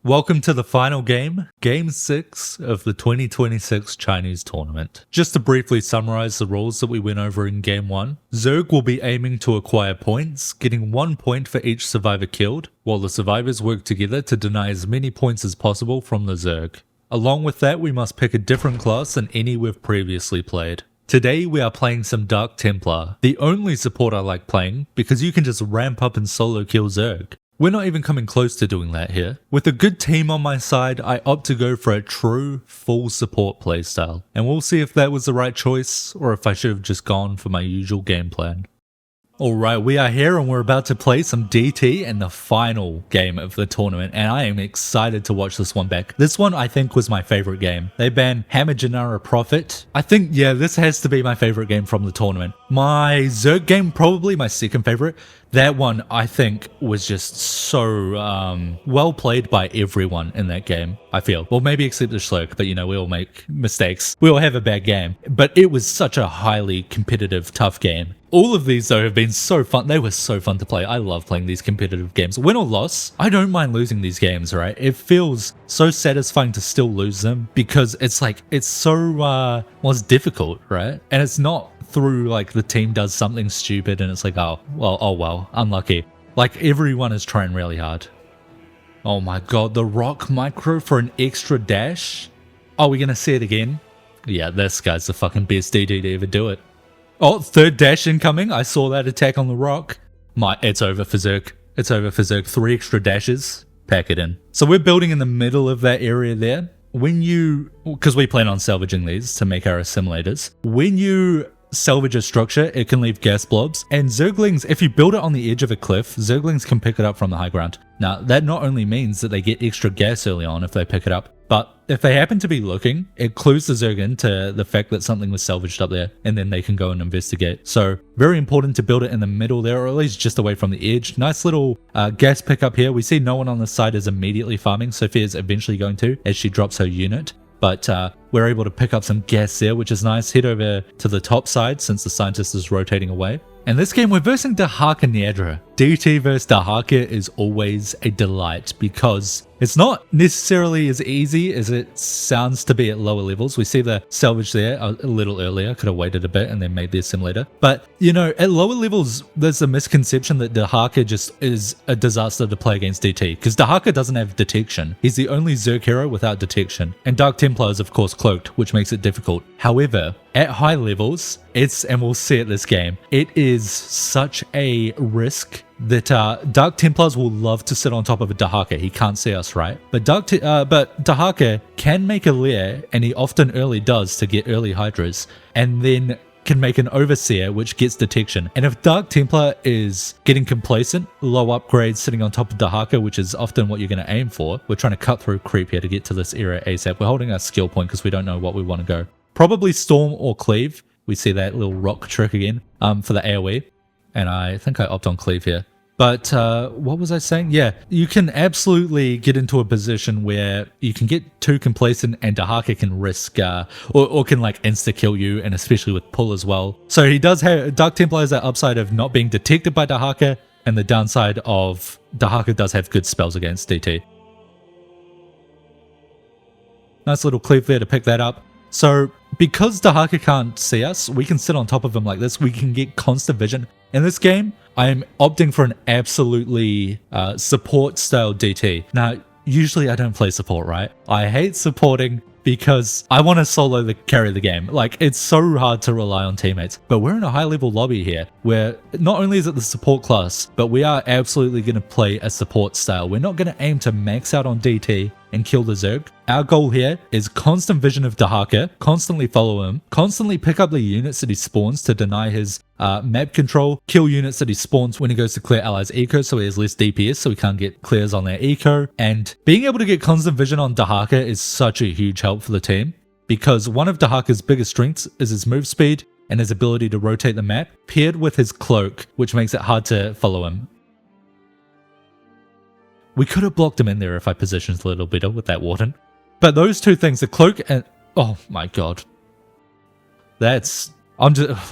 Welcome to the final game, Game 6 of the 2026 Chinese tournament. Just to briefly summarize the rules that we went over in Game 1, Zerg will be aiming to acquire points, getting 1 point for each survivor killed, while the survivors work together to deny as many points as possible from the Zerg. Along with that, we must pick a different class than any we've previously played. Today we are playing some Dark Templar, the only support I like playing because you can just ramp up and solo kill Zerg. We're not even coming close to doing that here. With a good team on my side, I opt to go for a true full support playstyle, and we'll see if that was the right choice or if I should have just gone for my usual game plan. Alright, we are here and we're about to play some DT in the final game of the tournament, and I am excited to watch this one back. This one I think was my favorite game. They banned Hammer Janara Prophet. I think, yeah, this has to be my favorite game from the tournament. My Zerg game, probably my second favorite. That one, I think, was just so well played by everyone in that game, I feel. Well, maybe except the Zerg, but you know, we all make mistakes. We all have a bad game. But it was such a highly competitive, tough game. All of these, though, have been so fun. They were so fun to play. I love playing these competitive games. Win or loss, I don't mind losing these games, right? It feels so satisfying to still lose them because it's like, it's so, well, it's difficult, right? And it's not through like the team does something stupid and it's like, oh well, unlucky. Like everyone is trying really hard. Oh my god, the rock micro for an extra dash? Are we gonna see it again? Yeah, this guy's the fucking best DD to ever do it. Oh, third dash incoming. I saw that attack on the rock. It's over for Zerg. It's over for Zerg. 3 extra dashes. Pack it in. So we're building in the middle of that area there. Because we plan on salvaging these to make our assimilators. When you salvage a structure, it can leave gas blobs, and Zerglings, if you build it on the edge of a cliff, Zerglings can pick it up from the high ground. Now, that not only means that they get extra gas early on if they pick it up, but if they happen to be looking, it clues the Zerg into the fact that something was salvaged up there, and then they can go and investigate. So, very important to build it in the middle there, or at least just away from the edge. Nice little gas pickup here. We see no one on the side is immediately farming. Sophia's eventually going to, as she drops her unit. But we're able to pick up some gas there, which is nice. Head over to the top side since the scientist is rotating away. In this game, we're versing Dahaka Niedra. DT versus Dahaka is always a delight because it's not necessarily as easy as it sounds to be at lower levels. We see the salvage there a little earlier. Could have waited a bit and then made the assimilator. But, you know, at lower levels, there's a misconception that Dahaka just is a disaster to play against DT because Dahaka doesn't have detection. He's the only Zerg hero without detection. And Dark Templar is, of course, cloaked, which makes it difficult. However, at high levels, and we'll see it this game, it is such a risk that Dark Templars will love to sit on top of a Dahaka. He can't see us, right? But Dahaka can make a lair, and he often early does to get early Hydras, and then can make an Overseer, which gets detection. And if Dark Templar is getting complacent, low upgrades sitting on top of Dahaka, which is often what you're going to aim for, we're trying to cut through creep here to get to this area ASAP. We're holding our skill point because we don't know what we want to go. Probably Storm or Cleave. We see that little rock trick again for the AoE. And I think I opt on Cleave here. But what was I saying? Yeah, you can absolutely get into a position where you can get too complacent and Dahaka can risk or can like insta-kill you, and especially with pull as well. So he does have, Dark Templar has that upside of not being detected by Dahaka, and the downside of Dahaka does have good spells against DT. Nice little Cleave there to pick that up. So because Dahaka can't see us, we can sit on top of him like this. We can get constant vision. In this game, I'm opting for an absolutely support style DT. Now, usually I don't play support, right? I hate supporting because I want to solo carry the game. Like, it's so hard to rely on teammates. But we're in a high level lobby here where not only is it the support class, but we are absolutely going to play a support style. We're not going to aim to max out on DT and kill the Zerg. Our goal here is constant vision of Dahaka, constantly follow him, constantly pick up the units that he spawns to deny his map control, kill units that he spawns when he goes to clear allies' eco so he has less DPS so he can't get clears on their eco. And being able to get constant vision on Dahaka is such a huge help for the team because one of Dahaka's biggest strengths is his move speed and his ability to rotate the map, paired with his cloak, which makes it hard to follow him. We could have blocked him in there if I positioned a little better with that Warden. But those two things, the cloak and... oh my god. Let's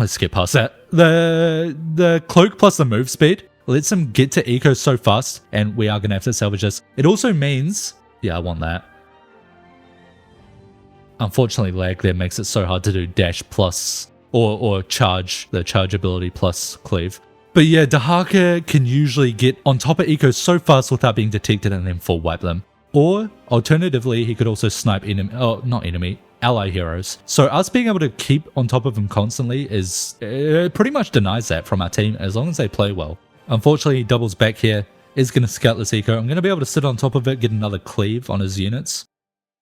skip past that. The cloak plus the move speed lets him get to eco so fast, and we are going to have to salvage this. It also means Yeah, I want that. Unfortunately, lag there makes it so hard to do dash plus or charge, the charge ability plus cleave. But yeah, Dahaka can usually get on top of eco so fast without being detected and then full wipe them. Or alternatively, he could also snipe ally heroes. So us being able to keep on top of him constantly is pretty much denies that from our team as long as they play well. Unfortunately, he doubles back here, is going to scout this eco. I'm going to be able to sit on top of it, get another cleave on his units.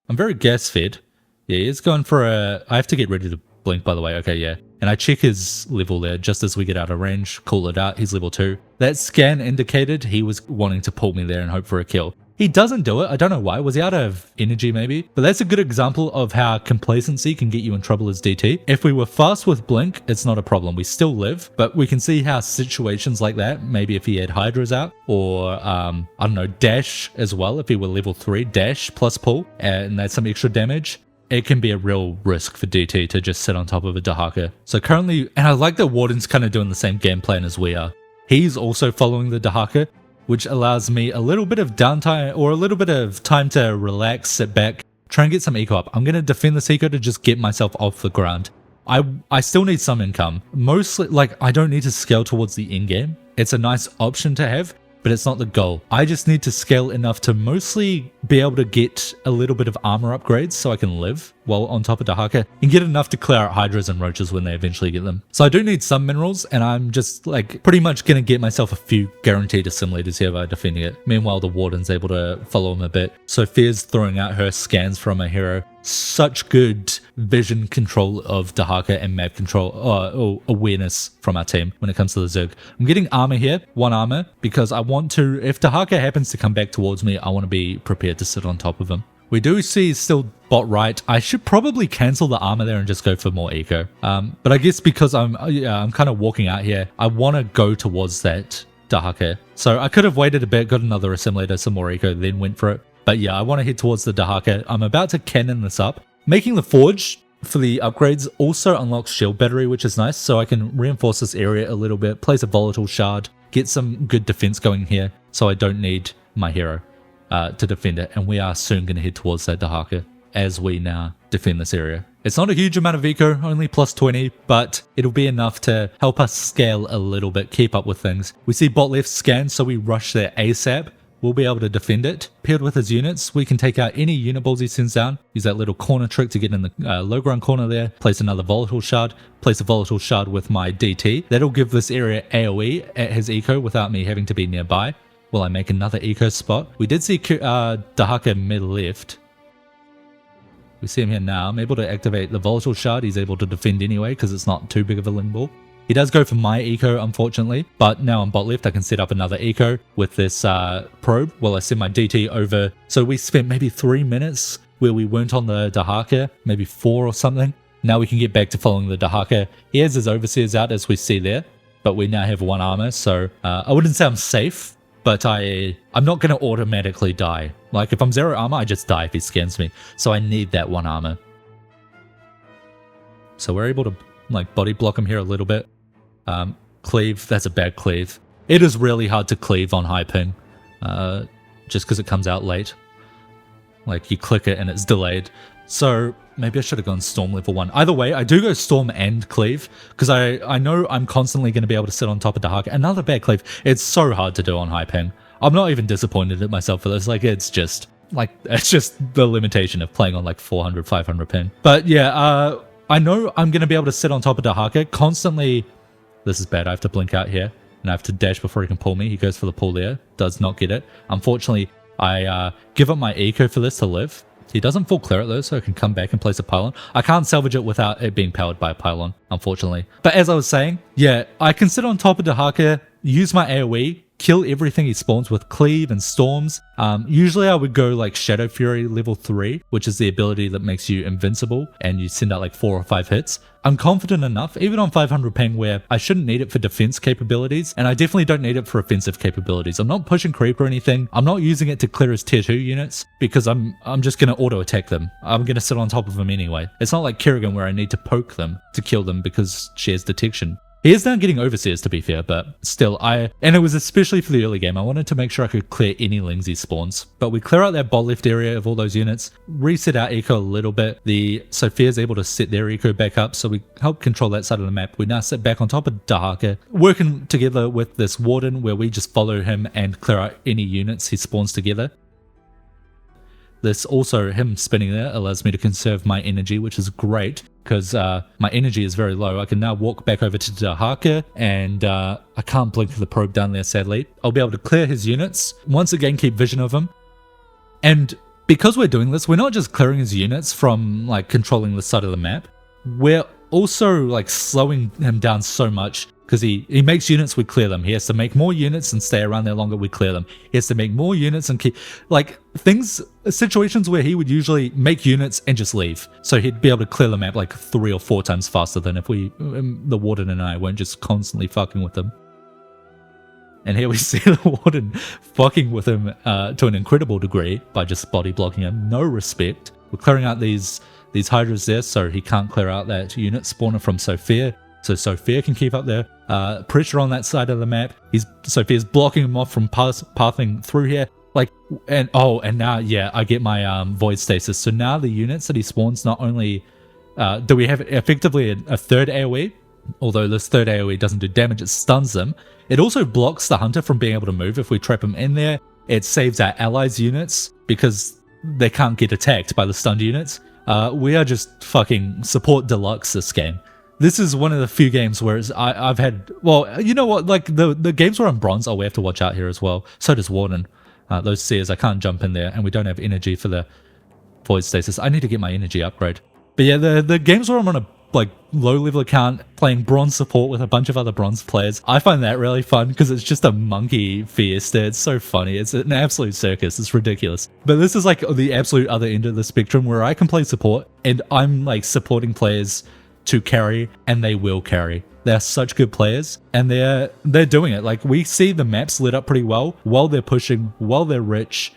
I'm very gas fed. Yeah, he's going for I have to get ready to blink, by the way. Okay, yeah. And I check his level there just as we get out of range. Call it out. He's level 2. That scan indicated he was wanting to pull me there and hope for a kill. He doesn't do it. I don't know why. Was he out of energy maybe? But that's a good example of how complacency can get you in trouble as DT. If we were fast with blink, it's not a problem. We still live, but we can see how situations like that, maybe if he had Hydras out or, I don't know, dash as well. If he were level 3, dash plus pull, and that's some extra damage. It can be a real risk for DT to just sit on top of a Dahaka. So currently, and I like that Warden's kind of doing the same game plan as we are. He's also following the Dahaka, which allows me a little bit of downtime or a little bit of time to relax, sit back, try and get some eco up. I'm going to defend this eco to just get myself off the ground. I still need some income. Mostly, like, I don't need to scale towards the end game. It's a nice option to have, but it's not the goal. I just need to scale enough to mostly be able to get a little bit of armor upgrades so I can live while on top of Dahaka and get enough to clear out Hydras and Roaches when they eventually get them. So I do need some minerals, and I'm just like pretty much going to get myself a few guaranteed assimilators here by defending it. Meanwhile, the Warden's able to follow him a bit. Sophia's throwing out her scans from a hero. Such good vision control of Dahaka and map control or awareness from our team when it comes to the Zerg. I'm getting armor here, 1 armor, because I want to, if Dahaka happens to come back towards me, I want to be prepared to sit on top of him. We do see still bot right. I should probably cancel the armor there and just go for more eco. But I guess because I'm kind of walking out here, I want to go towards that Dahaka. So I could have waited a bit, got another assimilator, some more eco, then went for it. But yeah, I want to head towards the Dahaka. I'm about to cannon this up. Making the forge for the upgrades also unlocks shield battery, which is nice. So I can reinforce this area a little bit, place a volatile shard, get some good defense going here. So I don't need my hero to defend it. And we are soon going to head towards that Dahaka as we now defend this area. It's not a huge amount of eco, only plus 20, but it'll be enough to help us scale a little bit, keep up with things. We see bot left scan, so we rush there ASAP. We'll be able to defend it. Paired with his units, we can take out any unit balls he sends down. Use that little corner trick to get in the low ground corner there. Place another volatile shard. Place a volatile shard with my DT. That'll give this area AoE at his eco without me having to be nearby. Will I make another eco spot? We did see Dahaka mid left. We see him here now. I'm able to activate the volatile shard. He's able to defend anyway because it's not too big of a ling ball. He does go for my eco, unfortunately, but now on bot left, I can set up another eco with this probe while I send my DT over. So we spent maybe 3 minutes where we weren't on the Dahaka, maybe 4 or something. Now we can get back to following the Dahaka. He has his overseers out as we see there, but we now have 1 armor. So I wouldn't say I'm safe, but I'm not going to automatically die. Like if I'm 0 armor, I just die if he scans me. So I need that 1 armor. So we're able to like body block him here a little bit. Cleave, that's a bad cleave. It is really hard to cleave on high ping, just because it comes out late. Like you click it and it's delayed. So maybe I should have gone Storm level 1. Either way, I do go Storm and Cleave, because I know I'm constantly going to be able to sit on top of Dahaka. Another bad Cleave. It's so hard to do on high ping. I'm not even disappointed at myself for this. Like it's just the limitation of playing on like 400, 500 ping. But yeah, I know I'm going to be able to sit on top of Dahaka constantly. This is bad. I have to blink out here, and I have to dash before he can pull me. He goes for the pull there. Does not get it. Unfortunately, I give up my eco for this to live. He doesn't full clear it though, so I can come back and place a pylon. I can't salvage it without it being powered by a pylon, unfortunately. But as I was saying, yeah, I can sit on top of Dahaka, use my AoE, kill everything he spawns with cleave and storms. Usually I would go like Shadow Fury level 3, which is the ability that makes you invincible and you send out like 4 or 5 hits. I'm confident enough, even on 500 ping, where I shouldn't need it for defense capabilities, and I definitely don't need it for offensive capabilities. I'm not pushing creep or anything. I'm not using it to clear his tier 2 units because I'm just going to auto attack them. I'm going to sit on top of them anyway. It's not like Kerrigan where I need to poke them to kill them because she has detection. He is now getting overseers, to be fair, but still, and it was especially for the early game, I wanted to make sure I could clear any lings he spawns. But we clear out that bot left area of all those units, reset our eco a little bit. The Sophia's able to set their eco back up, so we help control that side of the map. We now sit back on top of Dahaka, working together with this Warden, where we just follow him and clear out any units he spawns together. This also, him spinning there, allows me to conserve my energy, which is great, because my energy is very low. I can now walk back over to Dahaka, and I can't blink the probe down there, sadly. I'll be able to clear his units, once again keep vision of him. And because we're doing this, we're not just clearing his units from like controlling the side of the map, we're also like slowing him down so much, because he makes units, we clear them. He has to make more units and stay around there longer, we clear them. He has to make more units and keep, like, situations where he would usually make units and just leave. So he'd be able to clear the map like 3 or 4 times faster than if the Warden and I weren't just constantly fucking with him. And here we see the Warden fucking with him to an incredible degree by just body blocking him. No respect. We're clearing out these Hydras there, so he can't clear out that unit spawner from Sophia. So Sophia can keep up there. Pressure on that side of the map. Sophia's blocking him off from pathing through here. Like, and now, yeah, I get my void stasis. So now the units that he spawns, not only do we have effectively a third AoE, although this third AoE doesn't do damage, it stuns them. It also blocks the hunter from being able to move if we trap him in there. It saves our allies' units because they can't get attacked by the stunned units. We are just fucking support deluxe this game. This is one of the few games where I've had, well, you know what, like the games where I'm bronze, we have to watch out here as well. So does Warden. Those seers, I can't jump in there, and we don't have energy for the void stasis. I need to get my energy upgrade. But yeah, the games where I'm on a like low level account playing bronze support with a bunch of other bronze players, I find that really fun because it's just a monkey fiesta. It's so funny. It's an absolute circus. It's ridiculous. But this is like the absolute other end of the spectrum where I can play support and I'm like supporting players to carry, and they will carry. They're such good players, and they're doing it. Like, we see the maps lit up pretty well while they're pushing, while they're rich.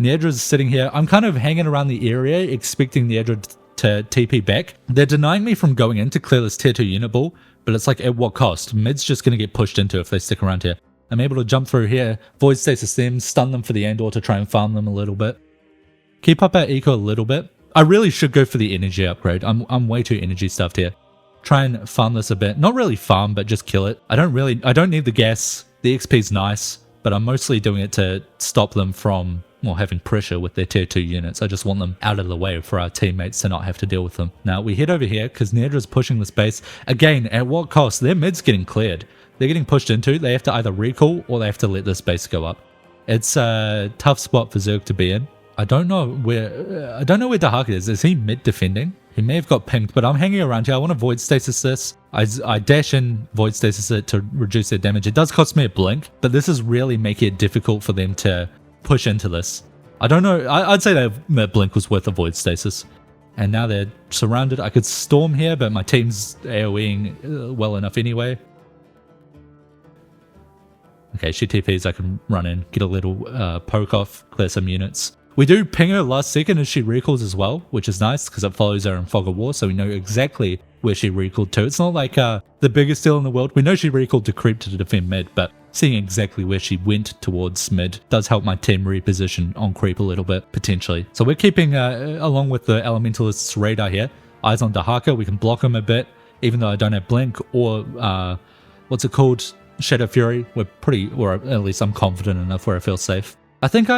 Nedra's sitting here. I'm kind of hanging around the area expecting Nedra to TP back. They're denying me from going in to clear this tier 2 unit ball, but it's like, at what cost? Mid's just going to get pushed into if they stick around here. I'm able to jump through here, void stasis them, stun them for the Andor to try and farm them a little bit. Keep up our eco a little bit. I really should go for the energy upgrade. I'm way too energy stuffed here. Try and farm this a bit. Not really farm, but just kill it. I don't need the gas. The XP's nice, but I'm mostly doing it to stop them from, well, having pressure with their tier 2 units. I just want them out of the way for our teammates to not have to deal with them. Now, we head over here because Nedra's pushing this base. Again, at what cost? Their mid's getting cleared. They're getting pushed into. They have to either recall or they have to let this base go up. It's a tough spot for Zerg to be in. I don't know where Dahaka is. Is he mid defending? He may have got pinged, but I'm hanging around here. I want to void stasis this. I dash in void stasis it to reduce their damage. It does cost me a blink, but this is really making it difficult for them to push into this. I don't know. I'd say that blink was worth a void stasis. And now they're surrounded. I could storm here, but my team's AoEing well enough anyway. Okay, she TPs. I can run in, get a little poke off, clear some units. We do ping her last second as she recalls as well, which is nice because it follows her in Fog of War, so we know exactly where she recalled to. It's not like the biggest deal in the world. We know she recalled to creep to defend mid, but seeing exactly where she went towards mid does help my team reposition on creep a little bit, potentially. So we're keeping, along with the Elementalist's radar here, eyes on Dahaka. We can block him a bit, even though I don't have Blink or, what's it called? Shadow Fury. Or at least I'm confident enough where I feel safe. I think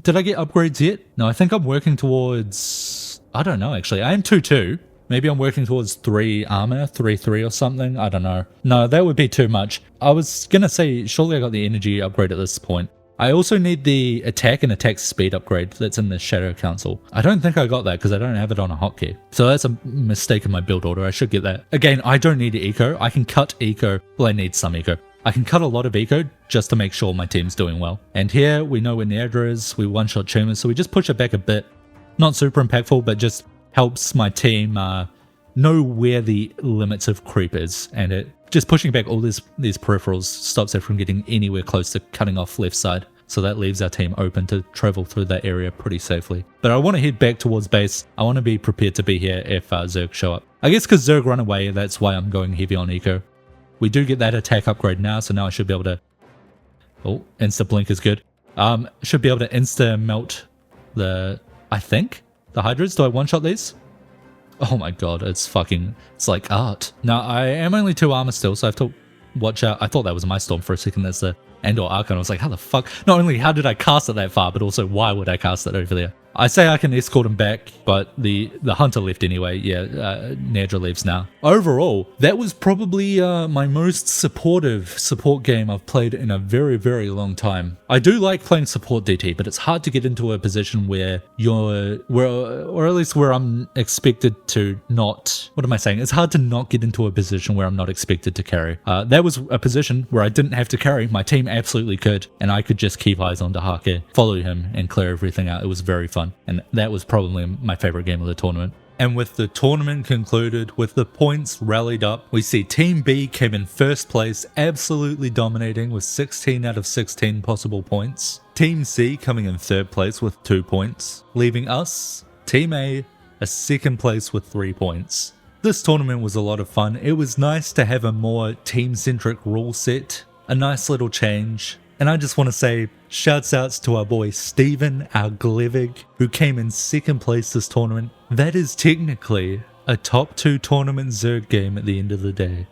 did I get upgrades yet? No, I think I'm working towards, I don't know actually. I am 2-2. Maybe I'm working towards 3 armor, 3-3 or something. I don't know. No, that would be too much. I was going to say, surely I got the energy upgrade at this point. I also need the attack and attack speed upgrade that's in the Shadow Council. I don't think I got that because I don't have it on a hotkey. So that's a mistake in my build order. I should get that. Again, I don't need eco. I can cut eco. Well, I need some eco. I can cut a lot of eco just to make sure my team's doing well. And here we know where Neadra is. We one-shot tumors, so we just push it back a bit. Not super impactful, but just helps my team know where the limits of creep is. And it just pushing back all these peripherals stops it from getting anywhere close to cutting off left side. So that leaves our team open to travel through that area pretty safely. But I want to head back towards base. I want to be prepared to be here if Zerg show up. I guess because Zerg run away, that's why I'm going heavy on eco. We do get that attack upgrade now, so now I should be able to... Oh, insta blink is good. Should be able to insta melt the... I think? The Hydras? Do I one-shot these? Oh my god, it's like art. Now, I am only 2 armor still, so I have to watch out. I thought that was my storm for a second. There's the Andor Archon. I was like, how the fuck? Not only how did I cast it that far, but also why would I cast it over there? I say I can escort him back, but the hunter left anyway. Yeah, Nedra leaves now. Overall, that was probably my most supportive support game I've played in a very, very long time. I do like playing support DT, but it's hard to get into a position where or at least where I'm expected to not, what am I saying? It's hard to not get into a position where I'm not expected to carry. That was a position where I didn't have to carry. My team absolutely could, and I could just keep eyes on Dahake, follow him, and clear everything out. It was very fun. And that was probably my favorite game of the tournament. And with the tournament concluded, with the points rallied up, we see Team B came in first place, absolutely dominating with 16 out of 16 possible points. Team C coming in third place with 2 points, leaving us, Team A, a second place with 3 points. This tournament was a lot of fun. It was nice to have a more team-centric rule set, a nice little change. And I just want to say, shouts outs to our boy Steven, our Glevig, who came in second place this tournament. That is technically a top 2 tournament Zerg game at the end of the day.